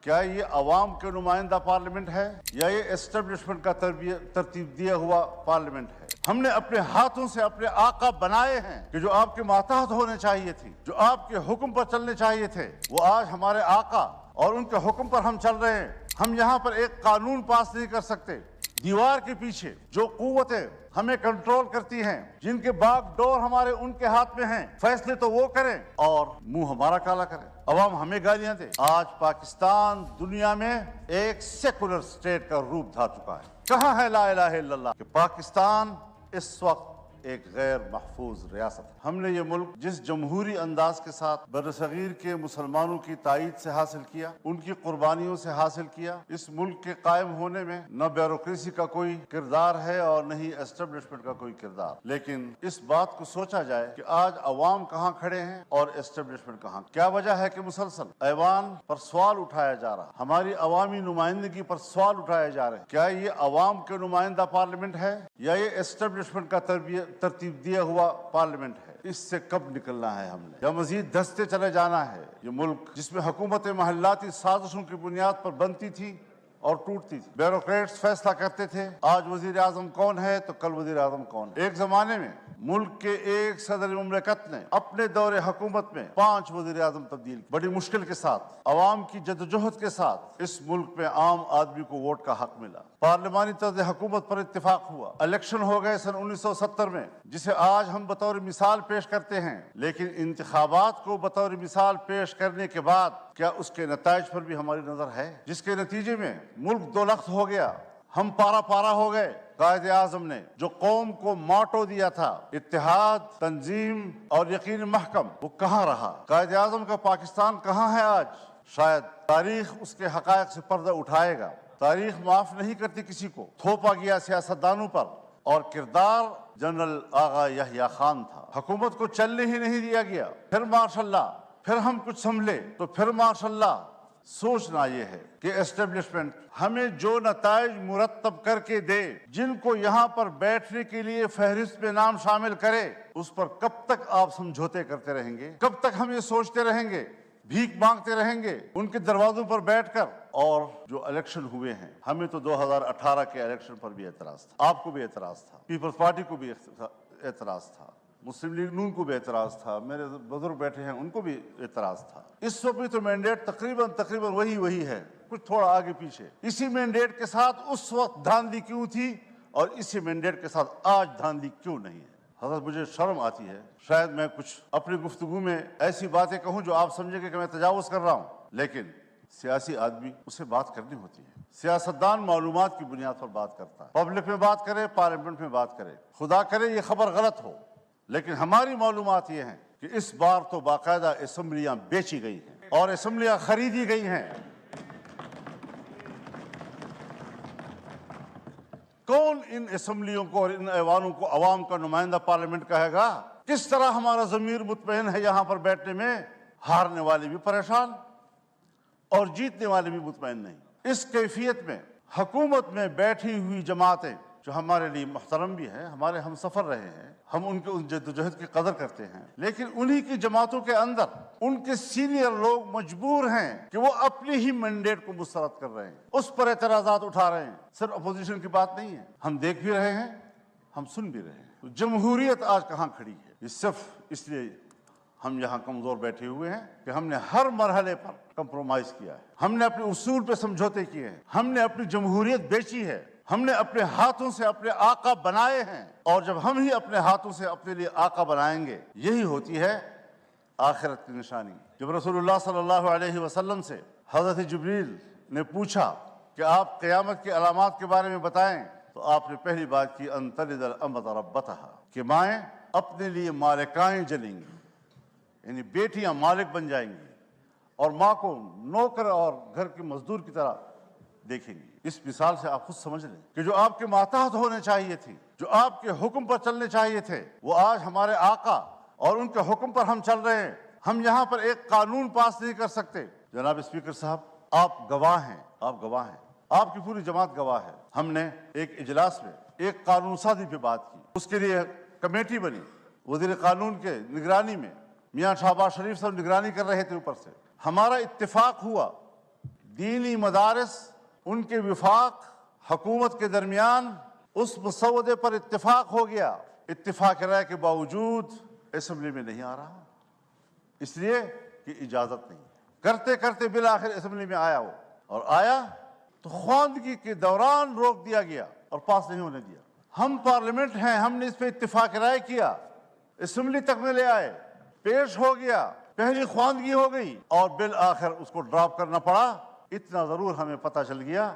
کیا یہ عوام کے نمائندہ پارلیمنٹ ہے یا یہ اسٹیبلشمنٹ کا ترتیب دیا ہوا پارلیمنٹ ہے؟ ہم نے اپنے ہاتھوں سے اپنے آقا بنائے ہیں کہ جو آپ کے ماتحت ہونے چاہیے تھی، جو آپ کے حکم پر چلنے چاہیے تھے، وہ آج ہمارے آقا اور ان کے حکم پر ہم چل رہے ہیں۔ ہم یہاں پر ایک قانون پاس نہیں کر سکتے۔ دیوار کے پیچھے جو قوتیں ہمیں کنٹرول کرتی ہیں، جن کے باغ ڈور ہمارے ان کے ہاتھ میں ہیں، فیصلے تو وہ کریں اور منہ ہمارا کالا کریں، عوام ہمیں گالیاں دے۔ آج پاکستان دنیا میں ایک سیکولر اسٹیٹ کا روپ دھار چکا ہے۔ کہاں ہے لا الہ الا اللہ کہ پاکستان اس وقت ایک غیر محفوظ ریاست ہے۔ ہم نے یہ ملک جس جمہوری انداز کے ساتھ برصغیر کے مسلمانوں کی تائید سے حاصل کیا، ان کی قربانیوں سے حاصل کیا، اس ملک کے قائم ہونے میں نہ بیوروکریسی کا کوئی کردار ہے اور نہ ہی اسٹیبلشمنٹ کا کوئی کردار۔ لیکن اس بات کو سوچا جائے کہ آج عوام کہاں کھڑے ہیں اور اسٹیبلشمنٹ کہاں۔ کیا وجہ ہے کہ مسلسل ایوان پر سوال اٹھایا جا رہا، ہماری عوامی نمائندگی پر سوال اٹھائے جا رہے ہیں؟ کیا یہ عوام کے نمائندہ پارلیمنٹ ہے یا یہ اسٹیبلشمنٹ کا ترتیب دیا ہوا پارلیمنٹ ہے؟ اس سے کب نکلنا ہے ہم نے، یا مزید دھستے چلے جانا ہے؟ یہ ملک جس میں حکومت محلاتی سازشوں کی بنیاد پر بنتی تھی اور ٹوٹتی تھی، بیوروکریٹس فیصلہ کرتے تھے آج وزیر اعظم کون ہے تو کل وزیر اعظم کون ہے۔ ایک زمانے میں ملک کے ایک صدر مملکت نے اپنے دور حکومت میں 5 وزیر اعظم تبدیل کی، بڑی مشکل کے ساتھ، عوام کی جدوجہد کے ساتھ اس ملک میں عام آدمی کو ووٹ کا حق ملا، پارلیمانی طرز حکومت پر اتفاق ہوا، الیکشن ہو گئے سن 1970 میں، جسے آج ہم بطور مثال پیش کرتے ہیں۔ لیکن انتخابات کو بطور مثال پیش کرنے کے بعد کیا اس کے نتائج پر بھی ہماری نظر ہے؟ جس کے نتیجے میں ملک دو لخت ہو گیا، ہم پارا پارا ہو گئے۔ قائد اعظم نے جو قوم کو موٹو دیا تھا، اتحاد، تنظیم اور یقین محکم، وہ کہاں رہا؟ قائد اعظم کا پاکستان کہاں ہے آج؟ شاید تاریخ اس کے حقائق سے پردہ اٹھائے گا۔ تاریخ معاف نہیں کرتی کسی کو۔ تھوپا گیا سیاستدانوں پر، اور کردار جنرل آغا یحییٰ خان تھا۔ حکومت کو چلنے ہی نہیں دیا گیا۔ پھر ماشاءاللہ، پھر ہم کچھ سنبھلے تو پھر ماشاءاللہ۔ سوچنا یہ ہے کہ اسٹیبلشمنٹ ہمیں جو نتائج مرتب کر کے دے، جن کو یہاں پر بیٹھنے کے لیے فہرست میں نام شامل کرے، اس پر کب تک آپ سمجھوتے کرتے رہیں گے؟ کب تک ہم یہ سوچتے رہیں گے، بھیک مانگتے رہیں گے ان کے دروازوں پر بیٹھ کر؟ اور جو الیکشن ہوئے ہیں، ہمیں تو 2018 کے الیکشن پر بھی اعتراض تھا، آپ کو بھی اعتراض تھا، پیپلز پارٹی کو بھی اعتراض تھا، مسلم لیگ نون کو بھی اعتراض تھا، میرے بزرگ بیٹھے ہیں ان کو بھی اعتراض تھا۔ اس وقت بھی تو مینڈیٹ تقریباً وہی ہے، کچھ تھوڑا آگے پیچھے۔ اسی مینڈیٹ کے ساتھ اس وقت دھاندلی کیوں تھی اور اسی مینڈیٹ کے ساتھ آج دھاندلی کیوں نہیں ہے؟ حضرت مجھے شرم آتی ہے، شاید میں کچھ اپنی گفتگو میں ایسی باتیں کہوں جو آپ سمجھیں گے کہ میں تجاوز کر رہا ہوں، لیکن سیاسی آدمی اسے بات کرنی ہوتی ہے۔ سیاستدان معلومات کی بنیاد پر بات کرتا ہے، پبلک میں بات کرے، پارلیمنٹ میں بات کرے، خدا کرے یہ خبر غلط ہو، لیکن ہماری معلومات یہ ہیں کہ اس بار تو باقاعدہ اسمبلیاں بیچی گئی ہیں اور اسمبلیاں خریدی گئی ہیں۔ کون ان اسمبلیوں کو اور ان ایوانوں کو عوام کا نمائندہ پارلیمنٹ کہے گا؟ کس طرح ہمارا ضمیر مطمئن ہے یہاں پر بیٹھنے میں؟ ہارنے والے بھی پریشان اور جیتنے والے بھی مطمئن نہیں۔ اس کیفیت میں حکومت میں بیٹھی ہوئی جماعتیں جو ہمارے لیے محترم بھی ہیں، ہمارے ہم سفر رہے ہیں، ہم ان کے اس جدوجہد کی قدر کرتے ہیں، لیکن انہی کی جماعتوں کے اندر ان کے سینئر لوگ مجبور ہیں کہ وہ اپنی ہی مینڈیٹ کو مسترد کر رہے ہیں، اس پر اعتراضات اٹھا رہے ہیں۔ صرف اپوزیشن کی بات نہیں ہے، ہم دیکھ بھی رہے ہیں، ہم سن بھی رہے ہیں۔ جمہوریت آج کہاں کھڑی ہے؟ یہ صرف اس لیے ہم یہاں کمزور بیٹھے ہوئے ہیں کہ ہم نے ہر مرحلے پر کمپرومائز کیا ہے، ہم نے اپنے اصول پہ سمجھوتے کیے ہیں، ہم نے اپنی جمہوریت بیچی ہے، ہم نے اپنے ہاتھوں سے اپنے آقا بنائے ہیں، اور جب ہم ہی اپنے ہاتھوں سے اپنے لیے آقا بنائیں گے، یہی ہوتی ہے آخرت کی نشانی۔ جب رسول اللہ صلی اللہ علیہ وسلم سے حضرت جبریل نے پوچھا کہ آپ قیامت کی علامات کے بارے میں بتائیں، تو آپ نے پہلی بات کی ان تلد الامۃ ربتہا، کہ مائیں اپنے لیے مالکائیں جنیں گی، یعنی بیٹیاں مالک بن جائیں گی اور ماں کو نوکر اور گھر کے مزدور کی طرح دیکھیں گی۔ اس مثال سے آپ خود سمجھ لیں کہ جو آپ کے ماتحت ہونے چاہیے تھی، جو آپ کے حکم پر چلنے چاہیے تھے، وہ آج ہمارے آقا اور ان کے حکم پر ہم چل رہے ہیں۔ ہم یہاں پر ایک قانون پاس نہیں کر سکتے۔ جناب اسپیکر صاحب، آپ گواہ ہیں، آپ گواہ ہیں، آپ کی پوری جماعت گواہ ہے۔ ہم نے ایک اجلاس میں ایک قانون سازی پہ بات کی، اس کے لیے کمیٹی بنی، وزیر قانون کے نگرانی میں میاں شہباز شریف صاحب نگرانی کر رہے تھے، اوپر سے ہمارا اتفاق ہوا دینی مدارس ان کے وفاق حکومت کے درمیان اس مسودے پر اتفاق ہو گیا، اتفاق رائے کے باوجود اسمبلی میں نہیں آ رہا، اس لیے کہ اجازت نہیں، کرتے کرتے بالآخر اسمبلی میں آیا وہ، اور آیا تو خواندگی کے دوران روک دیا گیا اور پاس نہیں ہونے دیا۔ ہم پارلیمنٹ ہیں، ہم نے اس پہ اتفاق رائے کیا، اسمبلی تک میں لے آئے، پیش ہو گیا، پہلی خواندگی ہو گئی اور بالآخر اس کو ڈراپ کرنا پڑا۔ اتنا ضرور ہمیں پتہ چل گیا،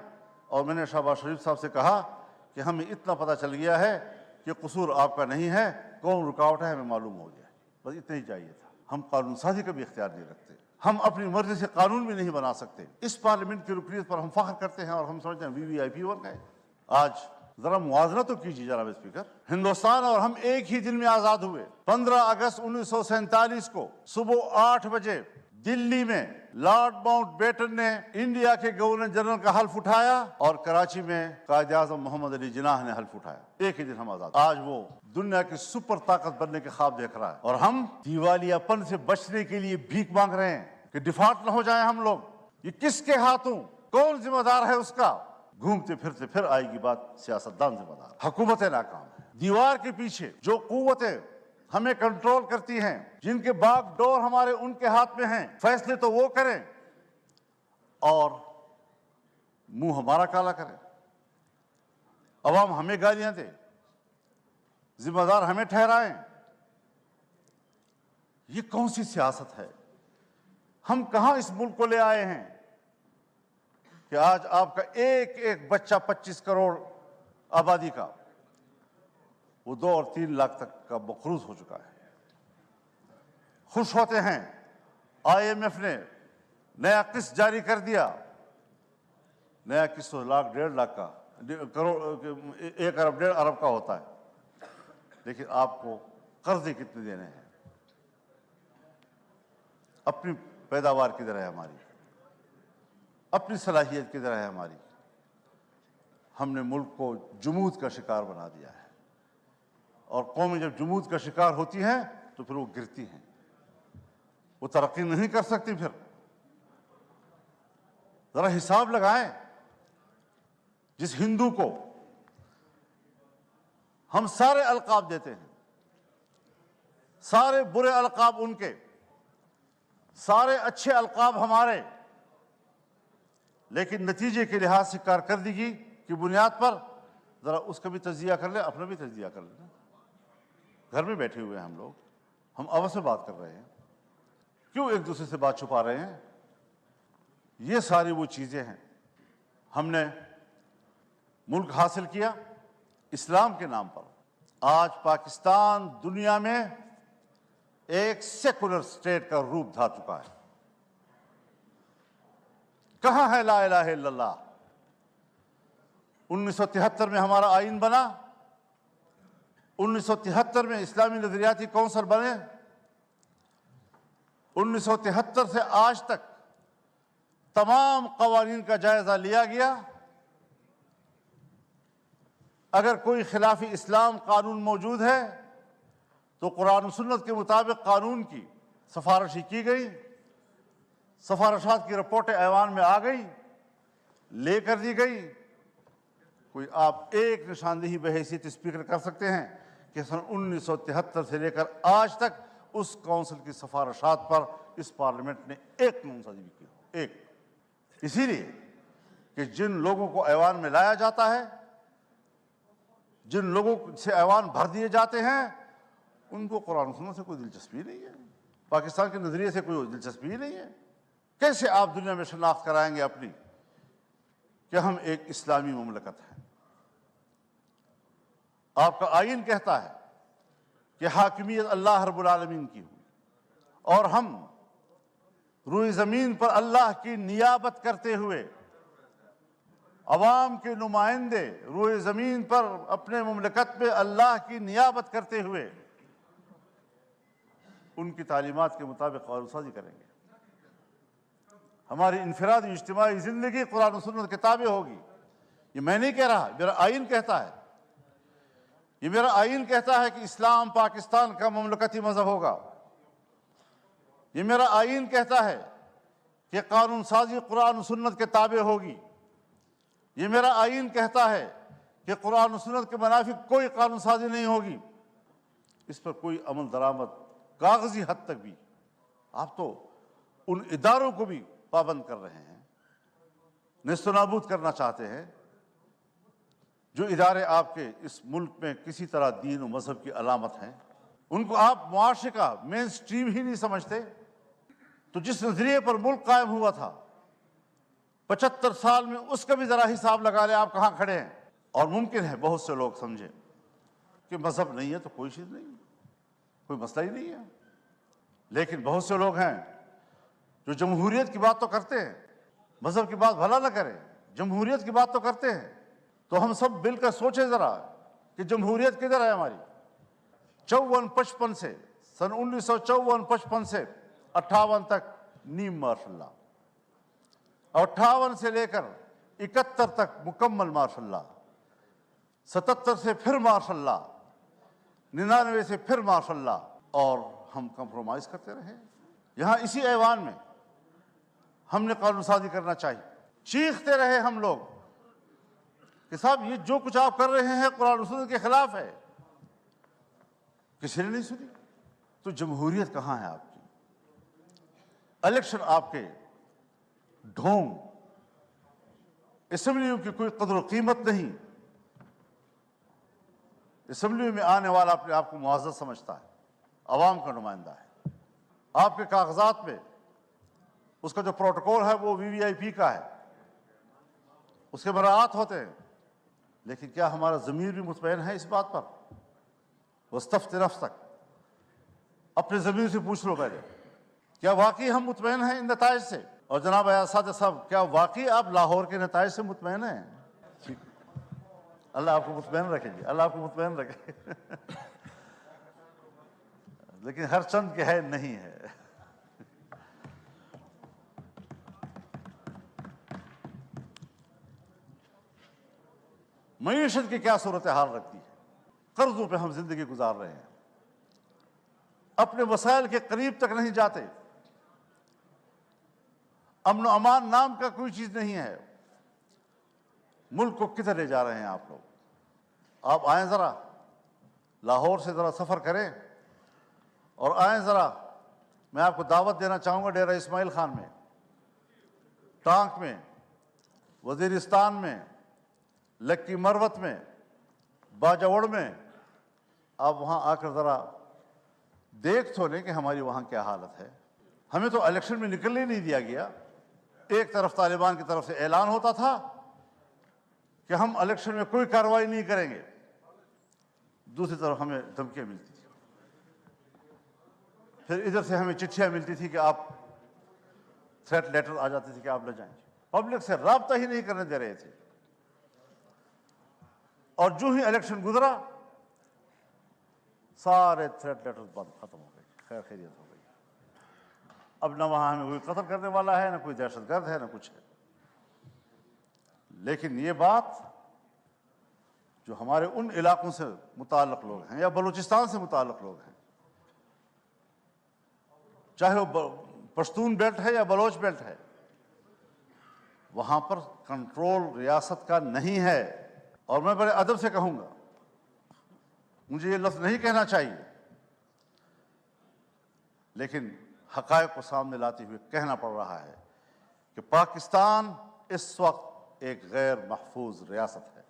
اور میں نے شہباز شریف صاحب سے کہا کہ ہمیں اتنا پتہ چل گیا ہے کہ قصور آپ کا نہیں ہے، کون رکاوٹ ہے ہمیں معلوم ہو گیا، بس اتنا ہی چاہیے تھا۔ ہم قانون سازی کا بھی اختیار نہیں رکھتے، ہم اپنی مرضی سے قانون بھی نہیں بنا سکتے۔ اس پارلیمنٹ کی رکنیت پر ہم فخر کرتے ہیں اور ہم سمجھتے ہیں VVIP بن گئے۔ آج ذرا موازنہ تو کیجیے جناب اسپیکر، ہندوستان اور ہم ایک ہی دن میں آزاد ہوئے۔ 15 اگست 1947 کو صبح 8 بجے دلی میں لارڈ ماؤنٹ بیٹن نے انڈیا کے گورنر جنرل کا حلف اٹھایا اور کراچی میں قائد اعظم محمد علی جناح نے حلف اٹھایا، ایک ہی دن ہم آزاد۔ آج وہ دنیا کی سپر طاقت بننے کے خواب دیکھ رہا ہے اور ہم دیوالیہ پن سے بچنے کے لیے بھیک مانگ رہے ہیں کہ ڈیفالٹ نہ ہو جائیں ہم لوگ۔ یہ کس کے ہاتھوں، کون ذمہ دار ہے اس کا؟ گھومتے پھرتے پھر آئے گی بات سیاستدان ذمہ دار، حکومتیں ناکام ہیں۔ دیوار کے پیچھے جو قوتیں ہمیں کنٹرول کرتی ہیں، جن کے باغ ڈور ہمارے ان کے ہاتھ میں ہیں، فیصلے تو وہ کریں اور منہ ہمارا کالا کریں، عوام ہمیں گالیاں دے، ذمہ دار ہمیں ٹھہرائیں۔ یہ کون سی سیاست ہے؟ ہم کہاں اس ملک کو لے آئے ہیں کہ آج آپ کا ایک ایک بچہ 25 کروڑ آبادی کا وہ 2 اور 3 لاکھ تک کا مقروض ہو چکا ہے۔ خوش ہوتے ہیں IMF نے نیا قسط جاری کر دیا، نیا قسط 1 لاکھ 1.5 لاکھ کا کروڑ 1 ارب 1.5 ارب کا ہوتا ہے، لیکن آپ کو قرضے کتنے دینے ہیں؟ اپنی پیداوار کدھر ہے ہماری؟ اپنی صلاحیت کدھر ہے ہماری؟ ہم نے ملک کو جمود کا شکار بنا دیا ہے، اور قومیں جب جمود کا شکار ہوتی ہیں تو پھر وہ گرتی ہیں، وہ ترقی نہیں کر سکتی۔ پھر ذرا حساب لگائیں، جس ہندو کو ہم سارے القاب دیتے ہیں، سارے برے القاب ان کے، سارے اچھے القاب ہمارے، لیکن نتیجے کے لحاظ سے کارکردگی کی بنیاد پر ذرا اس کا بھی تجزیہ کر لیں، اپنا بھی تجزیہ کر لیں۔ گھر میں بیٹھے ہوئے ہیں ہم لوگ، ہم آپس میں بات کر رہے ہیں، کیوں ایک دوسرے سے بات چھپا رہے ہیں؟ یہ ساری وہ چیزیں ہیں۔ ہم نے ملک حاصل کیا اسلام کے نام پر۔ آج پاکستان دنیا میں ایک سیکولر اسٹیٹ کا روپ دھار چکا ہے۔ کہاں ہے لا الہ الا اللہ؟ 1973 میں ہمارا آئین بنا، 1973 میں اسلامی نظریاتی کونسل بنے، 1973 سے آج تک تمام قوانین کا جائزہ لیا گیا۔ اگر کوئی خلاف اسلام قانون موجود ہے تو قرآن و سنت کے مطابق قانون کی سفارشی کی گئی، سفارشات کی رپورٹیں ایوان میں آ گئی، لے کر دی گئی۔ کوئی آپ ایک نشاندہی بحیثیت اسپیکر کر سکتے ہیں کہ سن 1973 سے لے کر آج تک اس کونسل کی سفارشات پر اس پارلیمنٹ نے ایک قانون سازی بھی کی ہو؟ ایک۔ اسی لیے کہ جن لوگوں کو ایوان میں لایا جاتا ہے، جن لوگوں سے ایوان بھر دیے جاتے ہیں، ان کو قرآن و سنت سے کوئی دلچسپی نہیں ہے، پاکستان کے نظریے سے کوئی دلچسپی نہیں ہے۔ کیسے آپ دنیا میں شناخت کرائیں گے اپنی کہ ہم ایک اسلامی مملکت ہیں؟ آپ کا آئین کہتا ہے کہ حاکمیت اللہ رب العالمین کی ہوئی، اور ہم روئے زمین پر اللہ کی نیابت کرتے ہوئے، عوام کے نمائندے روئے زمین پر اپنے مملکت میں اللہ کی نیابت کرتے ہوئے ان کی تعلیمات کے مطابق قانون سازی کریں گے۔ ہماری انفرادی اجتماعی زندگی قرآن و سنت کے تابع ہوگی۔ یہ میں نہیں کہہ رہا، میرا آئین کہتا ہے، یہ میرا آئین کہتا ہے کہ اسلام پاکستان کا مملکتی مذہب ہوگا۔ یہ میرا آئین کہتا ہے کہ قانون سازی قرآن و سنت کے تابع ہوگی. یہ میرا آئین کہتا ہے کہ قرآن و سنت کے منافق کوئی قانون سازی نہیں ہوگی. اس پر کوئی عمل درآمد کاغذی حد تک بھی. آپ تو ان اداروں کو بھی پابند کر رہے ہیں، نیست و نابود کرنا چاہتے ہیں جو ادارے آپ کے اس ملک میں کسی طرح دین و مذہب کی علامت ہیں. ان کو آپ معاشرے کا مین سٹریم ہی نہیں سمجھتے. تو جس نظریے پر ملک قائم ہوا تھا 75 سال میں، اس کا بھی ذرا حساب لگا لیں آپ کہاں کھڑے ہیں. اور ممکن ہے بہت سے لوگ سمجھیں کہ مذہب نہیں ہے تو کوئی چیز نہیں، کوئی مسئلہ ہی نہیں ہے. لیکن بہت سے لوگ ہیں جو جمہوریت کی بات تو کرتے ہیں، مذہب کی بات بھلا نہ کریں، جمہوریت کی بات تو کرتے ہیں. تو ہم سب مل کر سوچیں ذرا کہ جمہوریت کدھر ہے ہماری. 54-55 سے، سن 1954-55 سے 58 تک نیم مارشل لا، اور 58 سے لے کر 71 تک مکمل مارشل لا، 77 سے پھر مارشل لا، 99 سے پھر مارشل لا، اور ہم کمپرومائز کرتے رہے. یہاں اسی ایوان میں ہم نے قانون سازی کرنا چاہیے. چیختے رہے ہم لوگ کہ صاحب یہ جو کچھ آپ کر رہے ہیں قرآن و سنت کے خلاف ہے. کسی نے نہیں سنی. تو جمہوریت کہاں ہے آپ کی؟ الیکشن آپ کے ڈھونگ، اسمبلیوں کی کوئی قدر و قیمت نہیں. اسمبلیوں میں آنے والا اپنے آپ کو معزز سمجھتا ہے، عوام کا نمائندہ ہے. آپ کے کاغذات میں اس کا جو پروٹوکول ہے وہ VVIP کا ہے، اس کے مراعات ہوتے ہیں. لیکن کیا ہمارا ضمیر بھی مطمئن ہے اس بات پر؟ وَاسْتَفْتِ نَفْسَكَ، اپنے ضمیر سے پوچھ لو پہلے، کیا واقعی ہم مطمئن ہیں ان نتائج سے؟ اور جناب اساتذہ صاحب، کیا واقعی آپ لاہور کے نتائج سے مطمئن ہیں؟ اللہ آپ کو مطمئن رکھے گی، اللہ آپ کو مطمئن رکھے. لیکن ہر چند کے ہے نہیں ہے. معیشت کی کیا صورتحال رکھتی ہے؟ قرضوں پہ ہم زندگی گزار رہے ہیں، اپنے وسائل کے قریب تک نہیں جاتے. امن و امان نام کا کوئی چیز نہیں ہے. ملک کو کدھر لے جا رہے ہیں آپ لوگ؟ آپ آئیں ذرا لاہور سے ذرا سفر کریں اور آئیں ذرا. میں آپ کو دعوت دینا چاہوں گا ڈیرہ اسماعیل خان میں، ٹانک میں، وزیرستان میں، لکی مروت میں، باجوڑ میں. آپ وہاں آ کر ذرا دیکھ تو لیں کہ ہماری وہاں کیا حالت ہے. ہمیں تو الیکشن میں نکلنے نہیں دیا گیا. ایک طرف طالبان کی طرف سے اعلان ہوتا تھا کہ ہم الیکشن میں کوئی کارروائی نہیں کریں گے، دوسری طرف ہمیں دھمکیاں ملتی تھیں. پھر ادھر سے ہمیں چٹھیاں ملتی تھی کہ آپ، تھریٹ لیٹر آ جاتی تھی کہ آپ نہ جائیں. پبلک سے رابطہ ہی نہیں کرنے دے رہے تھے. اور جو ہی الیکشن گزرا سارے تھریٹ لیٹر بند، ختم ہو گئے، خیر خیریت ہو گئی. اب نہ وہاں ہمیں کوئی قتل کرنے والا ہے، نہ کوئی دہشت گرد ہے، نہ کچھ ہے. لیکن یہ بات جو ہمارے ان علاقوں سے متعلق لوگ ہیں یا بلوچستان سے متعلق لوگ ہیں، چاہے وہ پشتون بیلٹ ہے یا بلوچ بیلٹ ہے، وہاں پر کنٹرول ریاست کا نہیں ہے. اور میں بڑے ادب سے کہوں گا، مجھے یہ لفظ نہیں کہنا چاہیے، لیکن حقائق کو سامنے لاتے ہوئے کہنا پڑ رہا ہے کہ پاکستان اس وقت ایک غیر محفوظ ریاست ہے.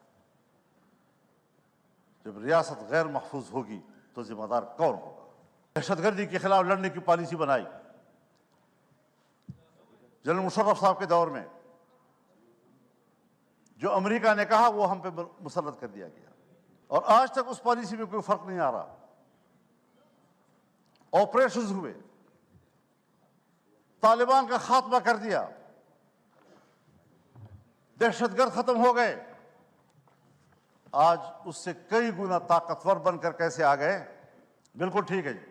جب ریاست غیر محفوظ ہوگی تو ذمہ دار کون ہوگا؟ دہشت گردی کے خلاف لڑنے کی پالیسی بنائی جنرل مشرف صاحب کے دور میں. جو امریکہ نے کہا وہ ہم پہ مسلط کر دیا گیا، اور آج تک اس پالیسی میں کوئی فرق نہیں آ رہا. آپریشنز ہوئے، طالبان کا خاتمہ کر دیا، دہشت گرد ختم ہو گئے. آج اس سے کئی گنا طاقتور بن کر کیسے آ گئے؟ بالکل ٹھیک ہے جی.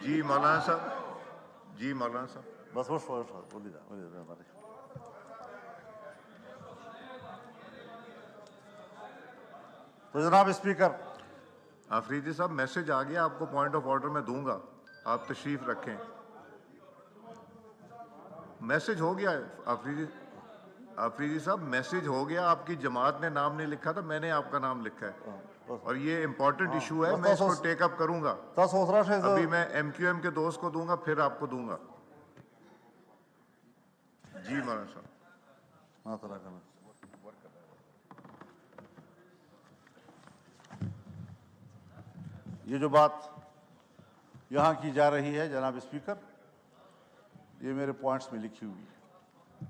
جی مولانا صاحب، جی مولانا صاحب، بس بولیے. تو تو جناب اسپیکر، آفریدی صاحب میسج آ گیا، آپ کو پوائنٹ آف آرڈر میں دوں گا، آپ تشریف رکھیں. میسج ہو گیا آفریدی صاحب، میسج ہو گیا. آپ کی جماعت نے نام نہیں لکھا تھا، میں نے آپ کا نام لکھا ہے، اور یہ امپورٹنٹ ایشو ہے. میں اس کو ٹیک اپ کروں گا. ابھی میں ایم کیو ایم کے دوست کو دوں گا، پھر آپ کو دوں گا. جی مولانا صاحب. یہ جو بات یہاں کی جا رہی ہے جناب اسپیکر، یہ میرے پوائنٹس میں لکھی ہوئی ہے،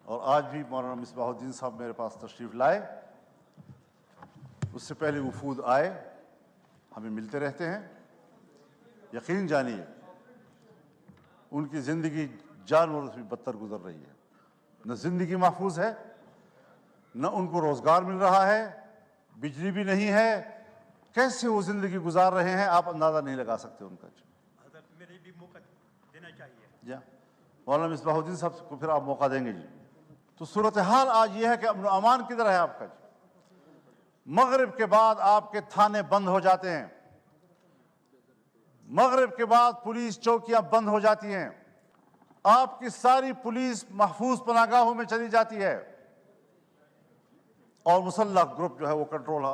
اور آج بھی مولانا مصباح الدین صاحب میرے پاس تشریف لائے. اس سے پہلے وفود آئے، ہمیں ملتے رہتے ہیں. یقین جانیے ان کی زندگی جانوروں سے بھی بدتر گزر رہی ہے. نہ زندگی محفوظ ہے، نہ ان کو روزگار مل رہا ہے، بجلی بھی نہیں ہے. کیسے وہ زندگی گزار رہے ہیں آپ اندازہ نہیں لگا سکتے ان کا. میرے بھی موقع دینا چاہیے. جی مولانا مصباح الدین صاحب کو پھر آپ موقع دیں گے. جی تو صورتحال آج یہ ہے کہ امن و امان کدھر ہے آپ کا. مغرب کے بعد آپ کے تھانے بند ہو جاتے ہیں، مغرب کے بعد پولیس چوکیاں بند ہو جاتی ہیں، آپ کی ساری پولیس محفوظ پناہ گاہوں میں چلی جاتی ہے، اور مسلح گروپ جو ہے وہ کنٹرول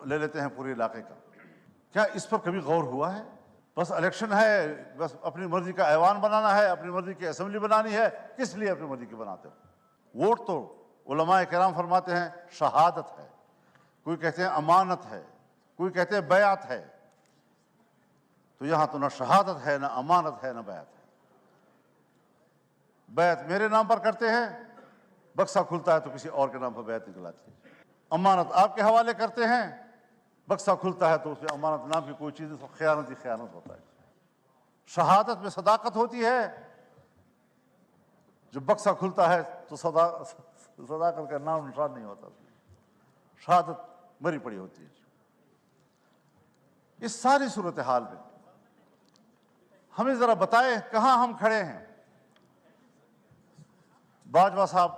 لے لیتے ہیں پورے علاقے کا. کیا اس پر کبھی غور ہوا ہے؟ بس الیکشن ہے، بس اپنی مرضی کا ایوان بنانا ہے، اپنی مرضی کی اسمبلی بنانی ہے. کس لیے اپنی مرضی کی بناتے ہو؟ ووٹ تو علماء کرام فرماتے ہیں شہادت ہے، کوئی کہتے ہیں امانت ہے، کوئی کہتے ہیں بیعت ہے. تو یہاں تو نہ شہادت ہے، نہ امانت ہے، نہ بیعت ہے. بیعت میرے نام پر کرتے ہیں، بکسا کھلتا ہے تو کسی اور کے نام پر بیعت نکل آتی ہے. امانت آپ کے حوالے کرتے ہیں، بکسا کھلتا ہے تو اس میں امانت نام کی کوئی چیز، خیانت ہی خیانت ہوتا ہے. شہادت میں صداقت ہوتی ہے، جب بکسا کھلتا ہے تو صداقت کا نام نشان نہیں ہوتا، شہادت مری پڑی ہوتی ہے. اس ساری صورتحال میں ہمیں ذرا بتائیں کہاں ہم کھڑے ہیں. باجوہ صاحب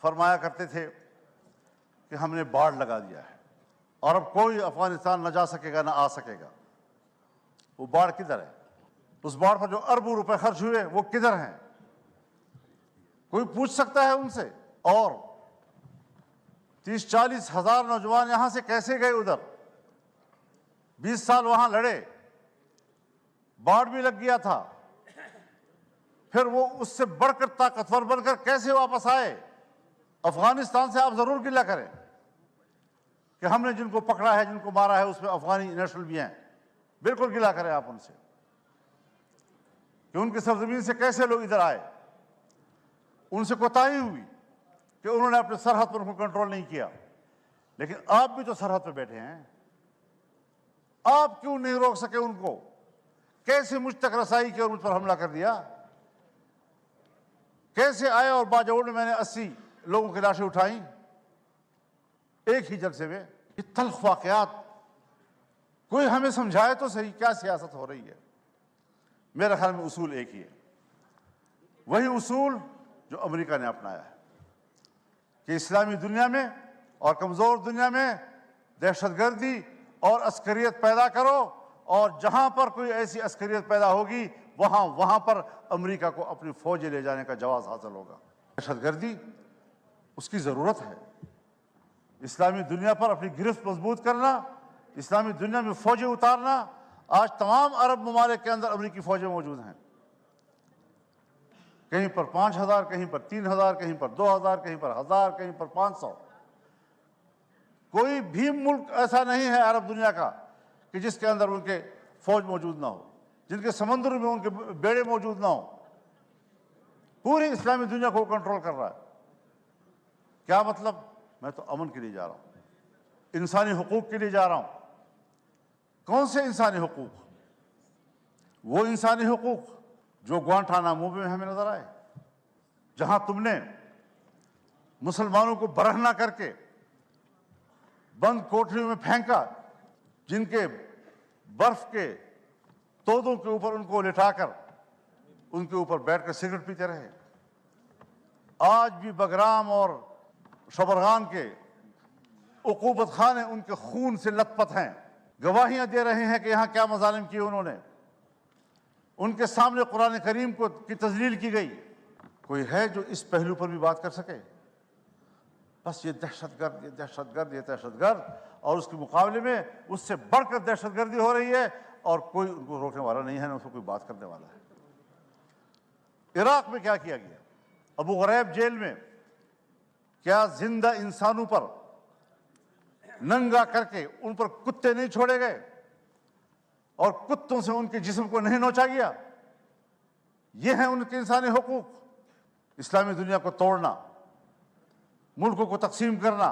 فرمایا کرتے تھے کہ ہم نے باڑ لگا دیا ہے اور اب کوئی افغانستان نہ جا سکے گا نہ آ سکے گا. وہ باڑ کدھر ہے؟ اس باڑ پر جو اربوں روپے خرچ ہوئے وہ کدھر ہیں؟ کوئی پوچھ سکتا ہے ان سے؟ اور 30-40 ہزار نوجوان یہاں سے کیسے گئے ادھر؟ 20 سال وہاں لڑے، باڑ بھی لگ گیا تھا، پھر وہ اس سے بڑھ کر طاقتور بن کر کیسے واپس آئے؟ افغانستان سے آپ ضرور گلہ کریں کہ ہم نے جن کو پکڑا ہے، جن کو مارا ہے، اس میں افغانی نیشنل بھی ہیں. بالکل گلہ کریں آپ ان سے کہ ان کی سرزمین سے کیسے لوگ ادھر آئے. ان سے کوتاہی ہوئی کہ انہوں نے اپنے سرحد پر ان کو کنٹرول نہیں کیا. لیکن آپ بھی تو سرحد پہ بیٹھے ہیں، آپ کیوں نہیں روک سکے ان کو؟ کیسے مجھ تک رسائی کی اور مجھ پر حملہ کر دیا؟ کیسے آئے اور باجوڑ میں نے 80 لوگوں کی لاشیں اٹھائیں ایک ہی جلسے میں؟ یہ تلخ واقعات کوئی ہمیں سمجھائے تو صحیح، کیا سیاست ہو رہی ہے؟ میرے خیال میں اصول ایک ہی ہے، وہی اصول جو امریکہ نے اپنایا ہے کہ اسلامی دنیا میں اور کمزور دنیا میں دہشت گردی اور عسکریت پیدا کرو، اور جہاں پر کوئی ایسی عسکریت پیدا ہوگی وہاں پر امریکہ کو اپنی فوجیں لے جانے کا جواز حاصل ہوگا. دہشت گردی اس کی ضرورت ہے. اسلامی دنیا پر اپنی گرفت مضبوط کرنا، اسلامی دنیا میں فوجیں اتارنا. آج تمام عرب ممالک کے اندر امریکی فوجیں موجود ہیں، کہیں پر 5000، کہیں پر 3000، کہیں پر 2000، کہیں پر 1000، کہیں پر 500. کوئی بھی ملک ایسا نہیں ہے عرب دنیا کا کہ جس کے اندر ان کے فوج موجود نہ ہو، جن کے سمندر میں ان کے بیڑے موجود نہ ہوں. پوری اسلامی دنیا کو کنٹرول کر رہا ہے. کیا مطلب؟ میں تو امن کے لیے جا رہا ہوں، انسانی حقوق کے لیے جا رہا ہوں. کون سے انسانی حقوق؟ وہ انسانی حقوق جو گوانٹانامو میں ہمیں نظر آئے، جہاں تم نے مسلمانوں کو برہنہ کر کے بند کوٹریوں میں پھینکا، جن کے برف کے تودوں کے اوپر ان کو لٹا کر ان کے اوپر بیٹھ کر سگریٹ پیتے رہے. آج بھی بگرام اور شبرغان کے عقوبت خانے ان کے خون سے لت پت ہیں، گواہیاں دے رہے ہیں کہ یہاں کیا مظالم کیے انہوں نے، ان کے سامنے قرآن کریم کی تذلیل کی گئی۔ کوئی ہے جو اس پہلو پر بھی بات کر سکے؟ بس یہ دہشت گرد، یہ دہشت گرد، یہ دہشت گرد، اور اس کے مقابلے میں اس سے بڑھ کر دہشت گردی ہو رہی ہے اور کوئی ان کو روکنے والا نہیں ہے، نہ اس کو کوئی بات کرنے والا ہے۔ عراق میں کیا کیا گیا؟ ابو غریب جیل میں کیا زندہ انسانوں پر ننگا کر کے ان پر کتے نہیں چھوڑے گئے اور کتوں سے ان کے جسم کو نہیں نوچا گیا؟ یہ ہیں ان کے انسانی حقوق۔ اسلامی دنیا کو توڑنا، ملکوں کو تقسیم کرنا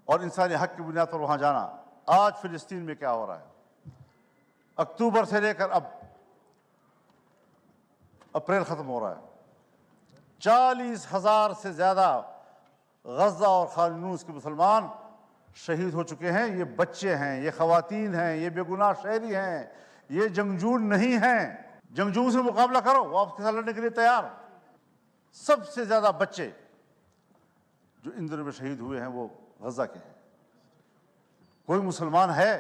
اور انسانی حق کی بنیاد پر وہاں جانا۔ آج فلسطین میں کیا ہو رہا ہے؟ اکتوبر سے لے کر اب اپریل ختم ہو رہا ہے، 40,000 سے زیادہ غزہ اور خان یونس کے مسلمان شہید ہو چکے ہیں۔ یہ بچے ہیں، یہ خواتین ہیں، یہ بے گناہ شہری ہیں، یہ جنگجو نہیں ہیں۔ جنگجو سے مقابلہ کرو، وہ آپ کے ساتھ لڑنے کے لیے تیار۔ سب سے زیادہ بچے جو ان دنوں میں شہید ہوئے ہیں وہ غزہ کے ہیں۔ کوئی مسلمان ہے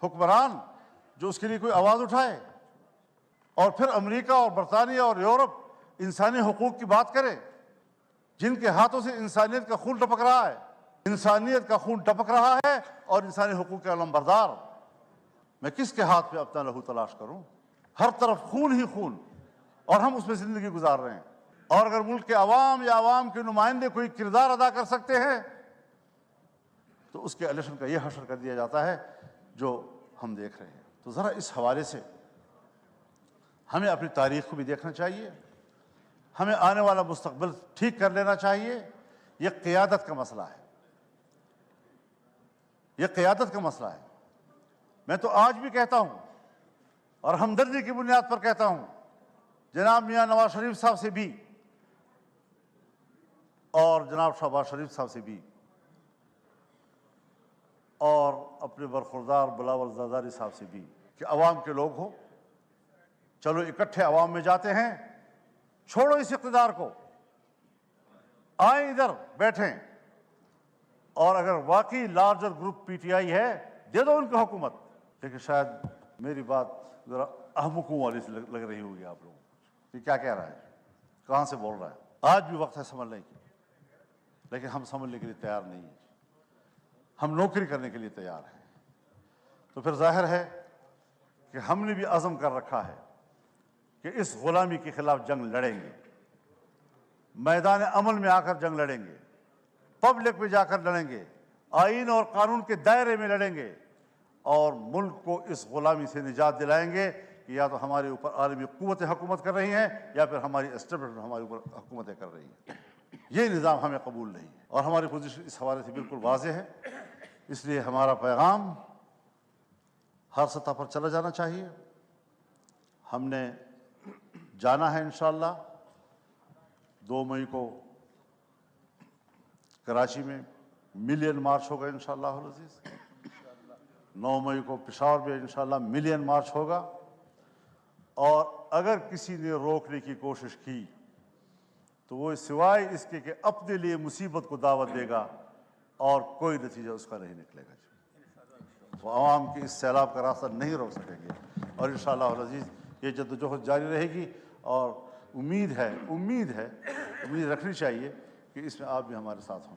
حکمران جو اس کے لیے کوئی آواز اٹھائے؟ اور پھر امریکہ اور برطانیہ اور یورپ انسانی حقوق کی بات کرے، جن کے ہاتھوں سے انسانیت کا خون ٹپک رہا ہے، انسانیت کا خون ٹپک رہا ہے اور انسانی حقوق کے علمبردار۔ میں کس کے ہاتھ پہ اپنا لہو تلاش کروں؟ ہر طرف خون ہی خون، اور ہم اس میں زندگی گزار رہے ہیں۔ اور اگر ملک کے عوام یا عوام کے نمائندے کوئی کردار ادا کر سکتے ہیں تو اس کے الیکشن کا یہ حشر کر دیا جاتا ہے جو ہم دیکھ رہے ہیں۔ تو ذرا اس حوالے سے ہمیں اپنی تاریخ کو بھی دیکھنا چاہیے، ہمیں آنے والا مستقبل ٹھیک کر لینا چاہیے۔ یہ قیادت کا مسئلہ ہے، یہ قیادت کا مسئلہ ہے۔ میں تو آج بھی کہتا ہوں اور ہمدردی کی بنیاد پر کہتا ہوں، جناب میاں نواز شریف صاحب سے بھی اور جناب شہباز شریف صاحب سے بھی اور اپنے برخوردار بلاول زرداری صاحب سے بھی کہ عوام کے لوگ ہو، چلو اکٹھے عوام میں جاتے ہیں، چھوڑو اس اقتدار کو، آئیں ادھر بیٹھیں، اور اگر واقعی larger group P T I ہے دے دو ان کو حکومت۔ لیکن شاید میری بات ذرا احمقوں والی سے لگ رہی ہوگی آپ لوگوں کو، یہ کیا کہہ رہا ہے، کہاں سے بول رہا ہے۔ آج بھی وقت ہے سنبھلنے کی، لیکن ہم سنبھلنے کے لیے تیار نہیں ہیں، ہم نوکری کرنے کے لیے تیار ہیں۔ تو پھر ظاہر ہے کہ ہم نے بھی عزم کر رکھا ہے کہ اس غلامی کے خلاف جنگ لڑیں گے، میدان عمل میں آ کر جنگ لڑیں گے، پبلک میں جا کر لڑیں گے، آئین اور قانون کے دائرے میں لڑیں گے، اور ملک کو اس غلامی سے نجات دلائیں گے کہ یا تو ہمارے اوپر عالمی قوتیں حکومت کر رہی ہیں یا پھر ہماری اسٹیبلشمنٹ ہمارے اوپر حکومتیں کر رہی ہیں۔ یہ نظام ہمیں قبول نہیں ہے، اور ہماری پوزیشن اس حوالے سے بالکل واضح ہے۔ اس لیے ہمارا پیغام ہر سطح پر چلا جانا چاہیے۔ ہم نے جانا ہے انشاءاللہ 2 مئی کو کراچی میں ملین مارچ ہوگا انشاءاللہ العزیز، 9 مئی کو پشاور میں انشاءاللہ ملین مارچ ہوگا، اور اگر کسی نے روکنے کی کوشش کی تو وہ سوائے اس کے کہ اپنے لیے مصیبت کو دعوت دے گا اور کوئی نتیجہ اس کا نہیں نکلے گا۔ وہ عوام کے اس سیلاب کا راستہ نہیں روک سکیں گے، اور انشاءاللہ العزیز یہ جدوجہد جاری رہے گی، اور امید رکھنی چاہیے کہ اس میں آپ بھی ہمارے ساتھ ہوں۔